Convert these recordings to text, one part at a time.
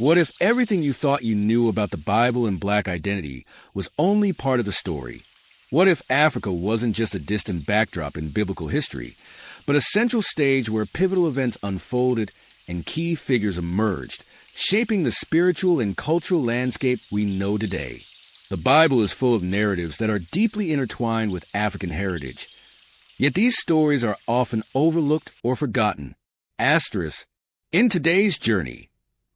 What if everything you thought you knew about the Bible and Black identity was only part of the story? What if Africa wasn't just a distant backdrop in biblical history, but a central stage where pivotal events unfolded and key figures emerged, shaping the spiritual and cultural landscape we know today? The Bible is full of narratives that are deeply intertwined with African heritage. Yet these stories are often overlooked or forgotten. Asterisk. In today's journey,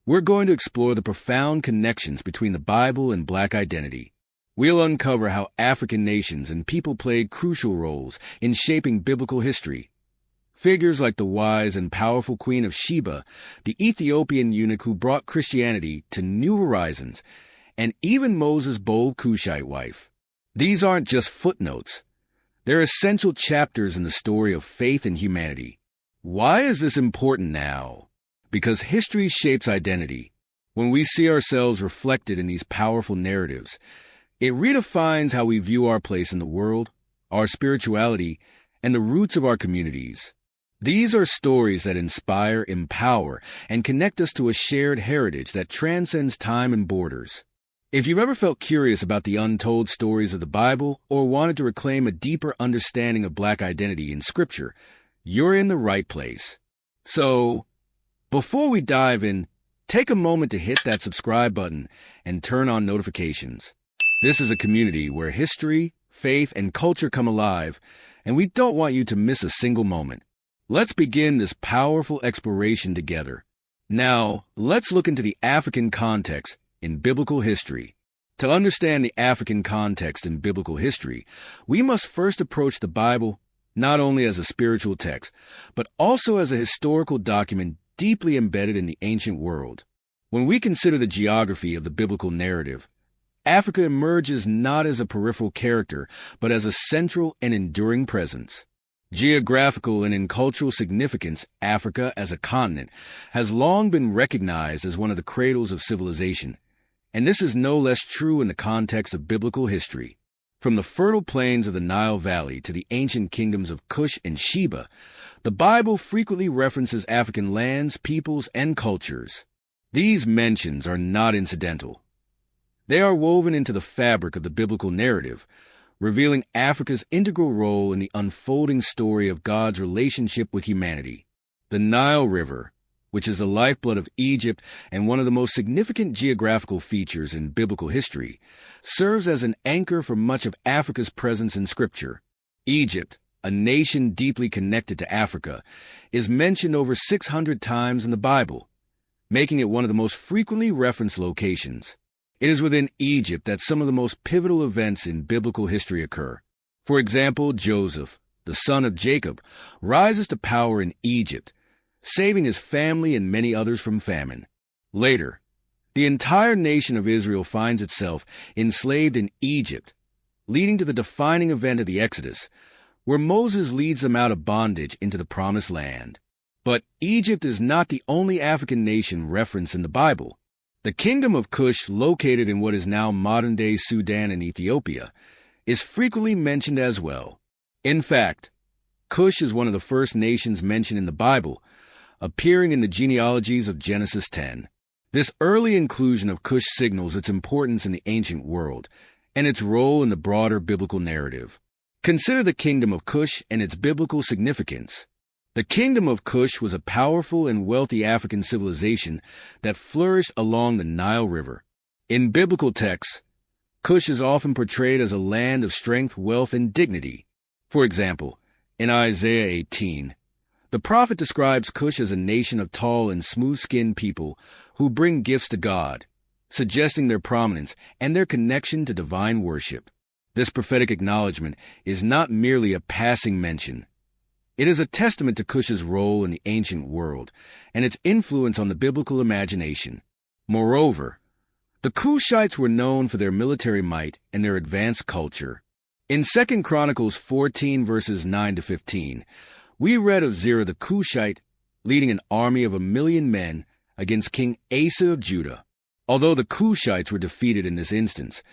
we're going to explore the profound connections between the Bible and Black identity. We'll uncover how African nations and people played crucial roles in shaping biblical history. Figures like the wise and powerful Queen of Sheba, the Ethiopian eunuch who brought Christianity to new horizons, and even Moses' bold Cushite wife. These aren't just footnotes. They're essential chapters in the story of faith and humanity. Why is this important now? Because history shapes identity. When we see ourselves reflected in these powerful narratives, it redefines how we view our place in the world, our spirituality, and the roots of our communities. These are stories that inspire, empower, and connect us to a shared heritage that transcends time and borders. If you've ever felt curious about the untold stories of the Bible or wanted to reclaim a deeper understanding of Black identity in Scripture, you're in the right place. So, before we dive in, take a moment to hit that subscribe button and turn on notifications. This is a community where history, faith, and culture come alive, and we don't want you to miss a single moment. Let's begin this powerful exploration together. Now, let's look into the African context in biblical history. To understand the African context in biblical history, we must first approach the Bible not only as a spiritual text, but also as a historical document deeply embedded in the ancient world. When we consider the geography of the biblical narrative, Africa emerges not as a peripheral character, but as a central and enduring presence. Geographical and in cultural significance, Africa as a continent has long been recognized as one of the cradles of civilization, and this is no less true in the context of biblical history. From the fertile plains of the Nile Valley to the ancient kingdoms of Cush and Sheba, the Bible frequently references African lands, peoples, and cultures. These mentions are not incidental. They are woven into the fabric of the biblical narrative, revealing Africa's integral role in the unfolding story of God's relationship with humanity. The Nile River, which is the lifeblood of Egypt and one of the most significant geographical features in biblical history, serves as an anchor for much of Africa's presence in Scripture. Egypt, a nation deeply connected to Africa, is mentioned over 600 times in the Bible, making it one of the most frequently referenced locations. It is within Egypt that some of the most pivotal events in biblical history occur. For example, Joseph, the son of Jacob, rises to power in Egypt, saving his family and many others from famine. Later, the entire nation of Israel finds itself enslaved in Egypt, leading to the defining event of the Exodus, where Moses leads them out of bondage into the Promised Land. But Egypt is not the only African nation referenced in the Bible. The kingdom of Cush, located in what is now modern-day Sudan and Ethiopia, is frequently mentioned as well. In fact, Cush is one of the first nations mentioned in the Bible, appearing in the genealogies of Genesis 10. This early inclusion of Cush signals its importance in the ancient world and its role in the broader biblical narrative. Consider the kingdom of Cush and its biblical significance. The kingdom of Cush was a powerful and wealthy African civilization that flourished along the Nile River. In biblical texts, Cush is often portrayed as a land of strength, wealth, and dignity. For example, in Isaiah 18, the prophet describes Cush as a nation of tall and smooth-skinned people who bring gifts to God, suggesting their prominence and their connection to divine worship. This prophetic acknowledgement is not merely a passing mention. It is a testament to Cush's role in the ancient world and its influence on the biblical imagination. Moreover, the Cushites were known for their military might and their advanced culture. In 2 Chronicles 14 verses 9 to 15, we read of Zerah the Cushite leading an army of 1,000,000 men against King Asa of Judah. Although the Cushites were defeated in this instance,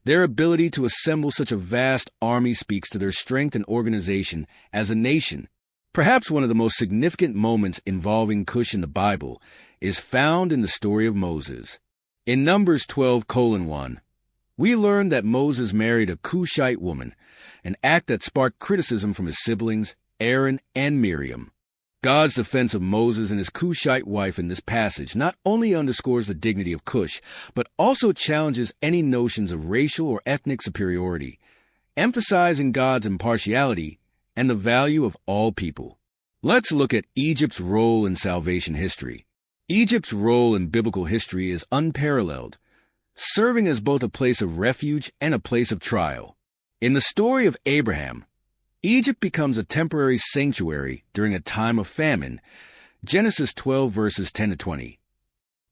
their ability to assemble such a vast army speaks to their strength and organization as a nation. Perhaps one of the most significant moments involving Cush in the Bible is found in the story of Moses. In Numbers 12:1, we learn that Moses married a Cushite woman, an act that sparked criticism from his siblings, Aaron and Miriam. God's defense of Moses and his Cushite wife in this passage not only underscores the dignity of Cush, but also challenges any notions of racial or ethnic superiority, emphasizing God's impartiality and the value of all people. Let's look at Egypt's role in salvation history. Egypt's role in biblical history is unparalleled, serving as both a place of refuge and a place of trial. In the story of Abraham, Egypt becomes a temporary sanctuary during a time of famine, Genesis 12 verses 10 to 20.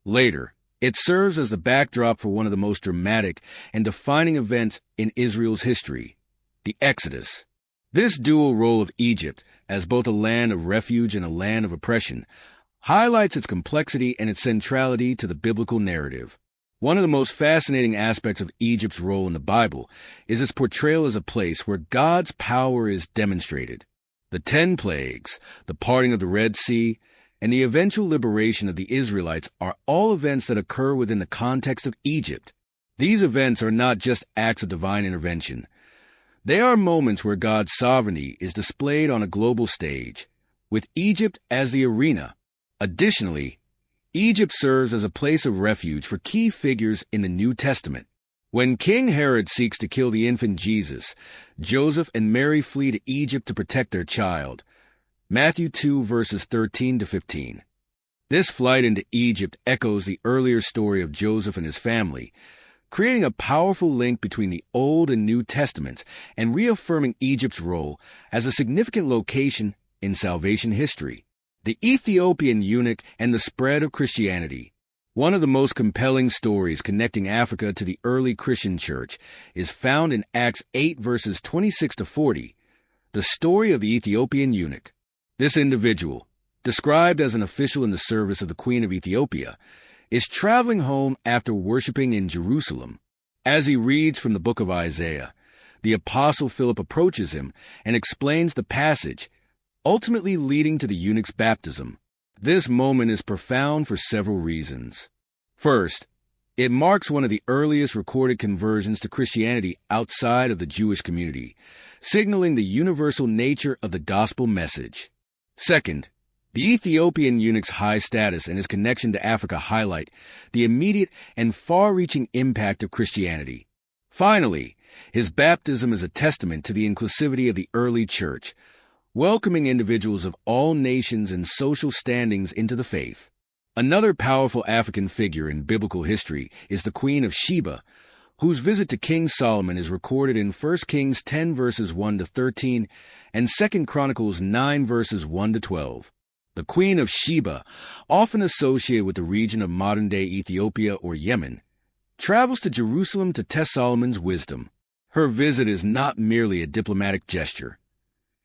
Later, it serves as the backdrop for one of the most dramatic and defining events in Israel's history, the Exodus. This dual role of Egypt, as both a land of refuge and a land of oppression, highlights its complexity and its centrality to the biblical narrative. One of the most fascinating aspects of Egypt's role in the Bible is its portrayal as a place where God's power is demonstrated. The 10 plagues, the parting of the Red Sea, and the eventual liberation of the Israelites are all events that occur within the context of Egypt. These events are not just acts of divine intervention. They are moments where God's sovereignty is displayed on a global stage, with Egypt as the arena. Additionally, Egypt serves as a place of refuge for key figures in the New Testament. When King Herod seeks to kill the infant Jesus, Joseph and Mary flee to Egypt to protect their child. Matthew 2 verses 13 to 15. This flight into Egypt echoes the earlier story of Joseph and his family, creating a powerful link between the Old and New Testaments and reaffirming Egypt's role as a significant location in salvation history. The Ethiopian eunuch and the spread of Christianity. One of the most compelling stories connecting Africa to the early Christian church is found in Acts 8 verses 26 to 40, the story of the Ethiopian eunuch. This individual, described as an official in the service of the Queen of Ethiopia, is traveling home after worshiping in Jerusalem. As he reads from the book of Isaiah, the apostle Philip approaches him and explains the passage, ultimately leading to the eunuch's baptism. This moment is profound for several reasons. First, it marks one of the earliest recorded conversions to Christianity outside of the Jewish community, signaling the universal nature of the gospel message. Second, the Ethiopian eunuch's high status and his connection to Africa highlight the immediate and far-reaching impact of Christianity. Finally, his baptism is a testament to the inclusivity of the early church, welcoming individuals of all nations and social standings into the faith. Another powerful African figure in biblical history is the Queen of Sheba, whose visit to King Solomon is recorded in 1 Kings 10 verses 1 to 13 and 2 Chronicles 9 verses 1 to 12. The Queen of Sheba, often associated with the region of modern-day Ethiopia or Yemen, travels to Jerusalem to test Solomon's wisdom. Her visit is not merely a diplomatic gesture.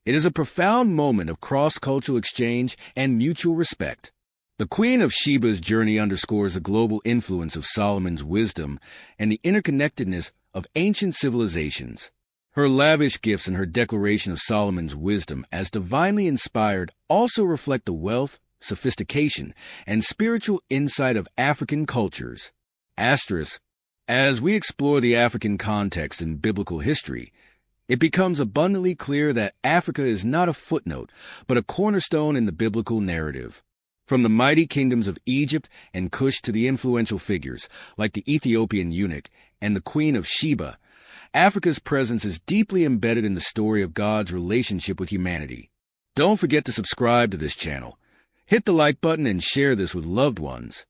It is a profound moment of cross-cultural exchange and mutual respect. The Queen of Sheba's journey underscores the global influence of Solomon's wisdom and the interconnectedness of ancient civilizations. Her lavish gifts and her declaration of Solomon's wisdom as divinely inspired also reflect the wealth, sophistication, and spiritual insight of African cultures. Asterisk. As we explore the African context in biblical history, it becomes abundantly clear that Africa is not a footnote, but a cornerstone in the biblical narrative. From the mighty kingdoms of Egypt and Cush to the influential figures like the Ethiopian eunuch and the Queen of Sheba, Africa's presence is deeply embedded in the story of God's relationship with humanity. Don't forget to subscribe to this channel. Hit the like button and share this with loved ones.